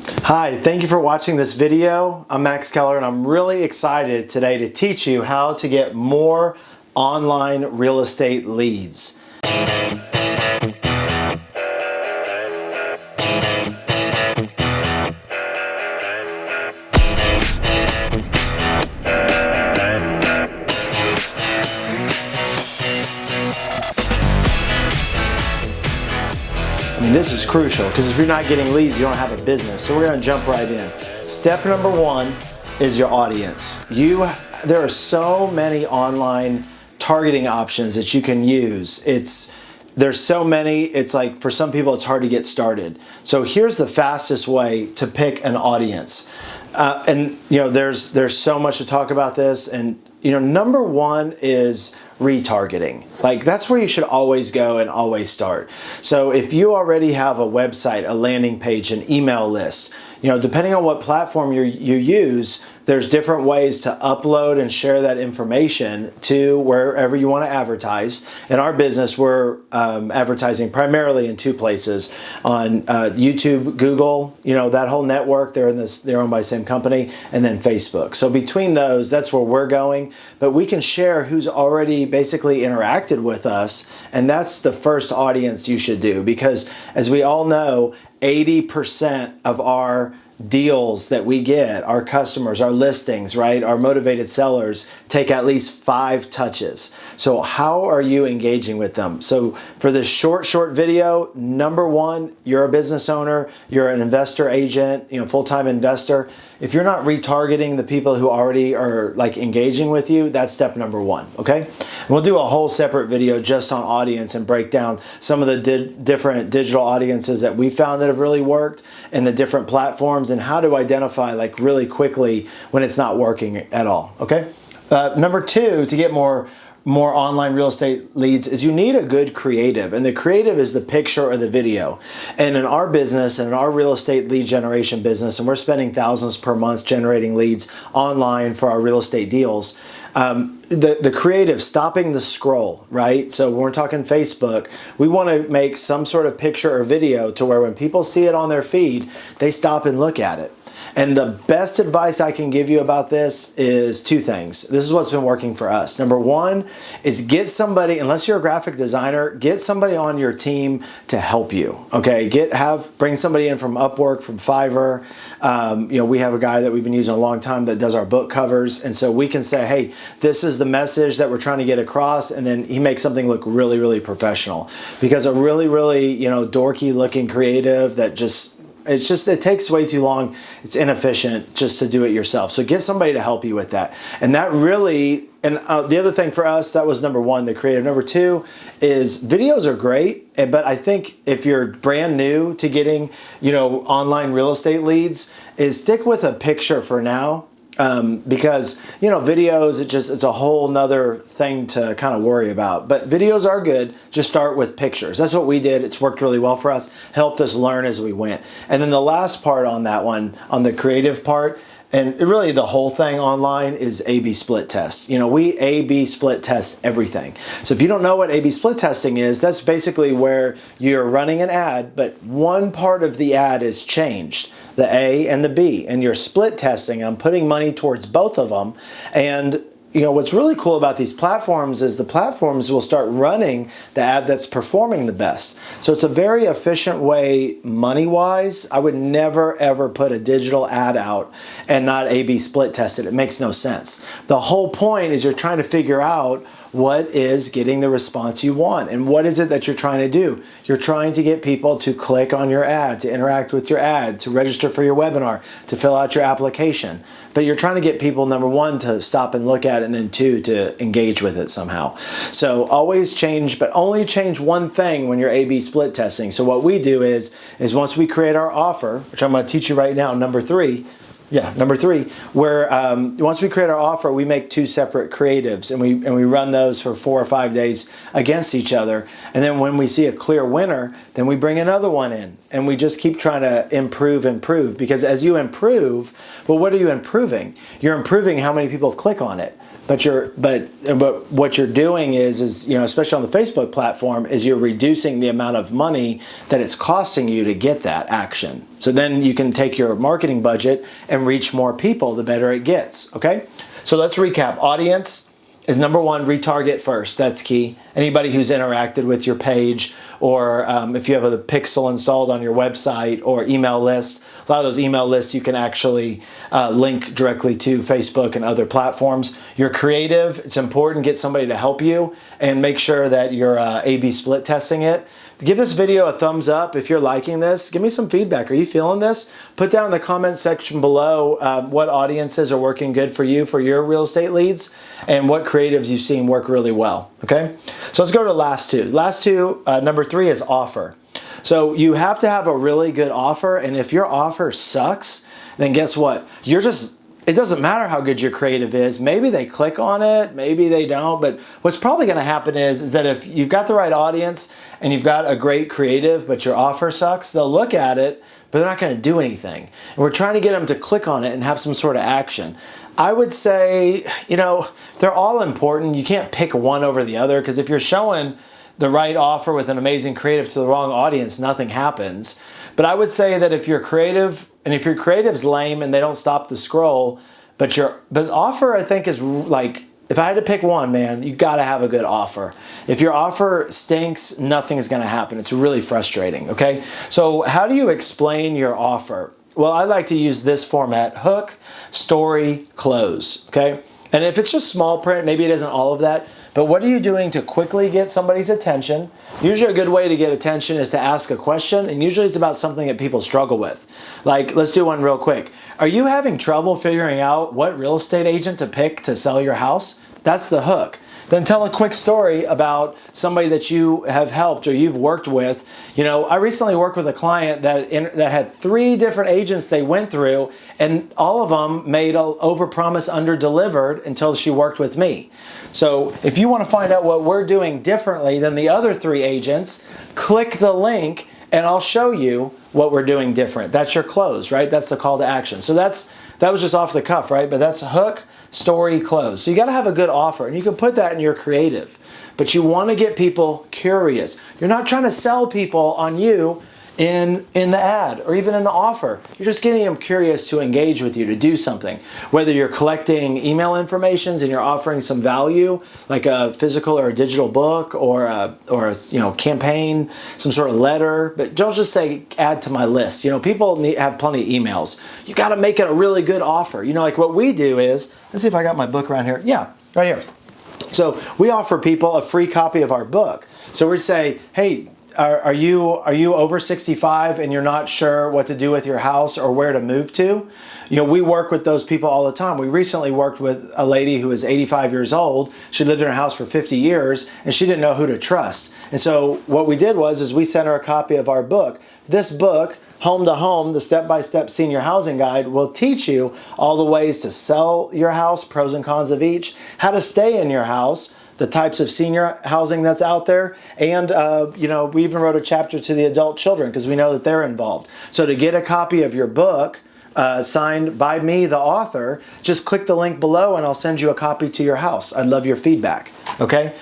Hi, thank you for watching this video. I'm Max Keller and I'm really excited today to teach you how to get more online real estate leads. I mean, this is crucial because if you're not getting leads, you don't have a business. So we're going to jump right in. Step number one is your audience. There are so many online targeting options that you can use. There's so many, it's like for some people it's hard to get started. So here's the fastest way to pick an audience. There's so much to talk about this, and number one is retargeting. Like, that's where you should always go and always start. So if you already have a website, a landing page, an email list, depending on what platform you use, there's different ways to upload and share that information to wherever you want to advertise. In our business, we're advertising primarily in two places: on YouTube, Google, that whole network. They're owned by the same company, and then Facebook. So between those, that's where we're going. But we can share who's already basically interacted with us, and that's the first audience you should do, because as we all know, 80% of our deals that we get, our customers, our listings, right, our motivated sellers, take at least 5 touches. So how are you engaging with them? So for this short video, number one, you're a business owner, you're an investor agent, full-time investor. If you're not retargeting the people who already are like engaging with you, that's step number one, okay? And we'll do a whole separate video just on audience and break down some of the different digital audiences that we found that have really worked and the different platforms and how to identify like really quickly when it's not working at all, okay? Number two, to get more online real estate leads, is you need a good creative, and the creative is the picture or the video. And in our business and in our real estate lead generation business, and we're spending thousands per month generating leads online for our real estate deals, the creative, stopping the scroll, right? So when we're talking Facebook, we want to make some sort of picture or video to where when people see it on their feed, they stop and look at it. And the best advice I can give you about this is 2 things. This is what's been working for us. Number one is get somebody, unless you're a graphic designer, get somebody on your team to help you, okay? Bring somebody in from Upwork, from Fiverr. We have a guy that we've been using a long time that does our book covers. And so we can say, hey, this is the message that we're trying to get across. And then he makes something look really, really professional. Because a really, really, dorky looking creative that it takes way too long. It's inefficient just to do it yourself. So get somebody to help you with that. And that really, and the other thing for us, that was number one, the creative. Number two is videos are great, but I think if you're brand new to getting, online real estate leads, is stick with a picture for now. Because videos, it's a whole nother thing to kind of worry about. But videos are good. Just start with pictures. That's what we did. It's worked really well for us. Helped us learn as we went. And then the last part on that one, on the creative part, and really the whole thing online, is A/B split test. We A/B split test everything. So if you don't know what A/B split testing is, that's basically where you're running an ad, but one part of the ad is changed, the A and the B, and you're split testing. I'm putting money towards both of them. And what's really cool about these platforms is the platforms will start running the ad that's performing the best. So it's a very efficient way money-wise. I would never ever put a digital ad out and not A/B split test it. It makes no sense. The whole point is you're trying to figure out what is getting the response you want, and what is it that you're trying to do. You're trying to get people to click on your ad, to interact with your ad, to register for your webinar, to fill out your application. But you're trying to get people, number one, to stop and look at it, and then 2, to engage with it somehow. So always change, but only change one thing when you're A/B split testing. So what we do is once we create our offer, which I'm going to teach you right now, number 3, where once we create our offer, we make 2 separate creatives, and we run those for 4 or 5 days against each other. And then when we see a clear winner, then we bring another one in, and we just keep trying to improve, because as you improve, well, what are you improving? You're improving how many people click on it. But what you're doing is especially on the Facebook platform, is you're reducing the amount of money that it's costing you to get that action. So then you can take your marketing budget and reach more people, the better it gets, okay? So let's recap. Audience is number one, retarget first. That's key. Anybody who's interacted with your page, or if you have a pixel installed on your website or email list, a lot of those email lists you can actually link directly to Facebook and other platforms. You're creative. It's important to get somebody to help you, and make sure that you're A/B split testing it. Give this video a thumbs up if you're liking this. Give me some feedback. Are you feeling this? Put down in the comment section below what audiences are working good for you for your real estate leads, and what creatives you've seen work really well, okay? So let's go to the last two. Last two, number three is offer. So you have to have a really good offer, and if your offer sucks, then guess what? It doesn't matter how good your creative is. Maybe they click on it, maybe they don't, but what's probably gonna happen is that if you've got the right audience and you've got a great creative, but your offer sucks, they'll look at it, but they're not gonna do anything. And we're trying to get them to click on it and have some sort of action. I would say, they're all important. You can't pick one over the other, because if you're showing the right offer with an amazing creative to the wrong audience, nothing happens. But I would say that if you're creative, and if your creative's lame and they don't stop the scroll, but offer, I think, is like, if I had to pick one, man, you gotta have a good offer. If your offer stinks, nothing's gonna happen. It's really frustrating, okay? So how do you explain your offer? Well, I like to use this format: hook, story, close, okay? And if it's just small print, maybe it isn't all of that, but what are you doing to quickly get somebody's attention? Usually a good way to get attention is to ask a question, and usually it's about something that people struggle with. Like, let's do one real quick. Are you having trouble figuring out what real estate agent to pick to sell your house? That's the hook. Then tell a quick story about somebody that you have helped or you've worked with. I recently worked with a client that had 3 different agents they went through, and all of them made overpromise, under-delivered until she worked with me. So if you want to find out what we're doing differently than the other 3 agents, click the link and I'll show you what we're doing different. That's your close, right? That's the call to action. So that was just off the cuff, right? But that's hook, story, close. So you got to have a good offer, and you can put that in your creative. But you want to get people curious. You're not trying to sell people on you in the ad or even in the offer. You're just getting them curious to engage with you, to do something. Whether you're collecting email informations and you're offering some value, like a physical or a digital book, or a campaign, some sort of letter. But don't just say add to my list. People have plenty of emails. You got to make it a really good offer. Like what we do is, let's see if I got my book around here. Yeah, right here. So we offer people a free copy of our book. So we say, hey, are you over 65 and you're not sure what to do with your house or where to move to? We work with those people all the time. We recently worked with a lady who was 85 years old. She lived in her house for 50 years and she didn't know who to trust. And so what we did was we sent her a copy of our book. This book, Home to Home, the step-by-step senior housing guide, will teach you all the ways to sell your house, pros and cons of each, how to stay in your house, the types of senior housing that's out there, and we even wrote a chapter to the adult children because we know that they're involved. So to get a copy of your book signed by me, the author, just click the link below and I'll send you a copy to your house. I'd love your feedback, okay?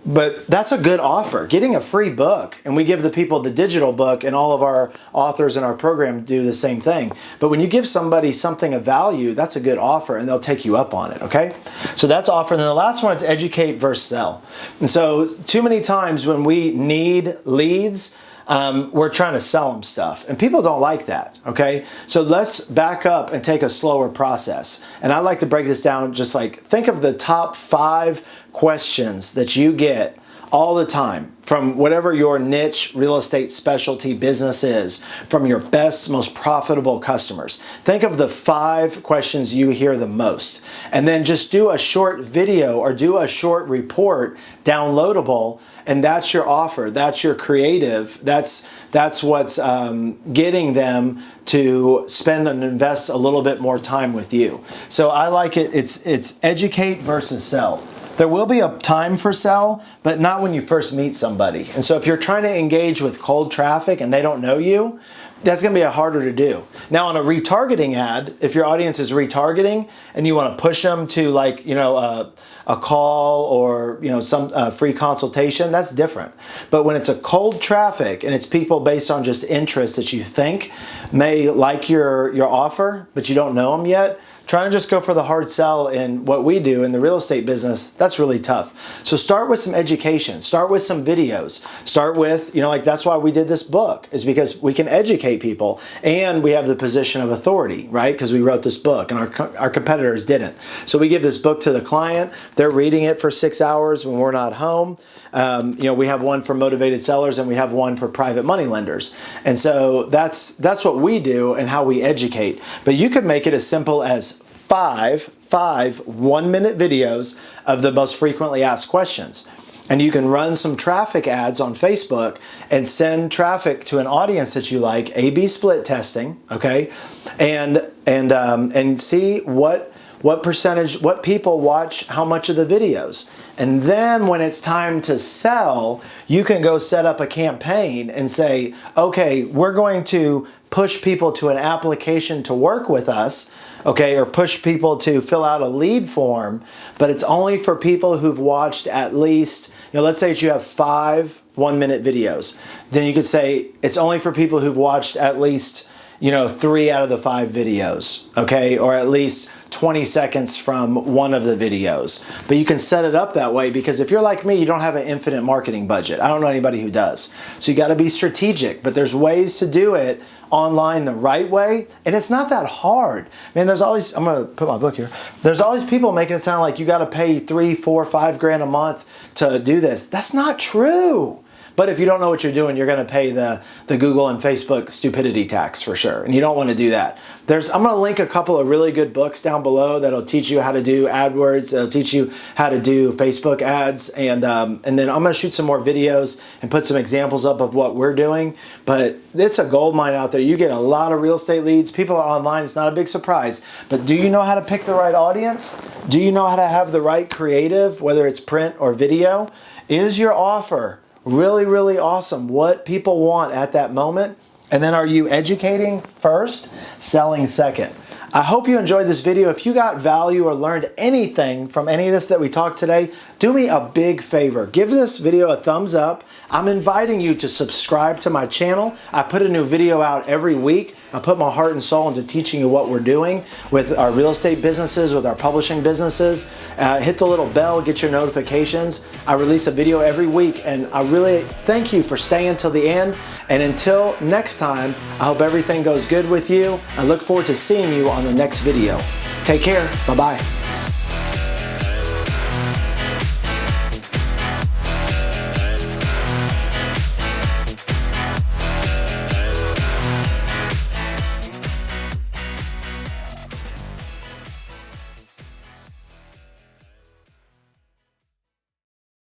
But that's a good offer, getting a free book, and we give the people the digital book, and all of our authors in our program do the same thing. But when you give somebody something of value, that's a good offer, and they'll take you up on it, okay? So that's offer. And then the last one is educate versus sell. And so too many times when we need leads, we're trying to sell them stuff, and people don't like that, okay? So let's back up and take a slower process. And I like to break this down, just like, think of the top 5 questions that you get all the time from whatever your niche real estate specialty business is, from your best, most profitable customers. Think of the 5 questions you hear the most, and then just do a short video or do a short report, downloadable, and that's your offer, that's your creative, that's what's getting them to spend and invest a little bit more time with you. So I like it, it's educate versus sell. There will be a time for sell, but not when you first meet somebody. And so if you're trying to engage with cold traffic and they don't know you, that's going to be harder to do. Now on a retargeting ad, if your audience is retargeting and you want to push them to like, a call or some free consultation, that's different. But when it's a cold traffic and it's people based on just interest that you think may like your offer, but you don't know them yet, trying to just go for the hard sell in what we do in the real estate business, that's really tough. So start with some education, start with some videos, start with, like that's why we did this book, is because we can educate people and we have the position of authority, right? Because we wrote this book and our competitors didn't. So we give this book to the client, they're reading it for 6 hours when we're not home. We have one for motivated sellers and we have one for private money lenders. And so that's what we do and how we educate. But you could make it as simple as five 1-minute videos of the most frequently asked questions. And you can run some traffic ads on Facebook and send traffic to an audience that you like, A/B split testing, okay? And see what percentage, what people watch how much of the videos. And then when it's time to sell, you can go set up a campaign and say, okay, we're going to push people to an application to work with us, okay, or push people to fill out a lead form, but it's only for people who've watched at least, let's say that you have 5 1-minute videos. Then you could say it's only for people who've watched at least, 3 out of the 5 videos, okay, or at least 20 seconds from one of the videos. But you can set it up that way because if you're like me, you don't have an infinite marketing budget. I don't know anybody who does. So you got to be strategic, but there's ways to do it online the right way, and it's not that hard. Man, there's always, I'm gonna put my book here, there's always people making it sound like you got to pay 3, 4, 5 grand a month to do this. That's not true. But if you don't know what you're doing, you're going to pay the Google and Facebook stupidity tax for sure. And you don't want to do that. I'm going to link a couple of really good books down below that'll teach you how to do AdWords. That'll teach you how to do Facebook ads. And then I'm going to shoot some more videos and put some examples up of what we're doing. But it's a gold mine out there. You get a lot of real estate leads. People are online. It's not a big surprise. But do you know how to pick the right audience? Do you know how to have the right creative, whether it's print or video? Is your offer really, really awesome, what people want at that moment? And then are you educating first, selling second? I hope you enjoyed this video. If you got value or learned anything from any of this that we talked today, do me a big favor. Give this video a thumbs up. I'm inviting you to subscribe to my channel. I put a new video out every week. I put my heart and soul into teaching you what we're doing with our real estate businesses, with our publishing businesses. Hit the little bell, get your notifications. I release a video every week, and I really thank you for staying till the end. And until next time, I hope everything goes good with you. I look forward to seeing you on the next video. Take care. Bye-bye.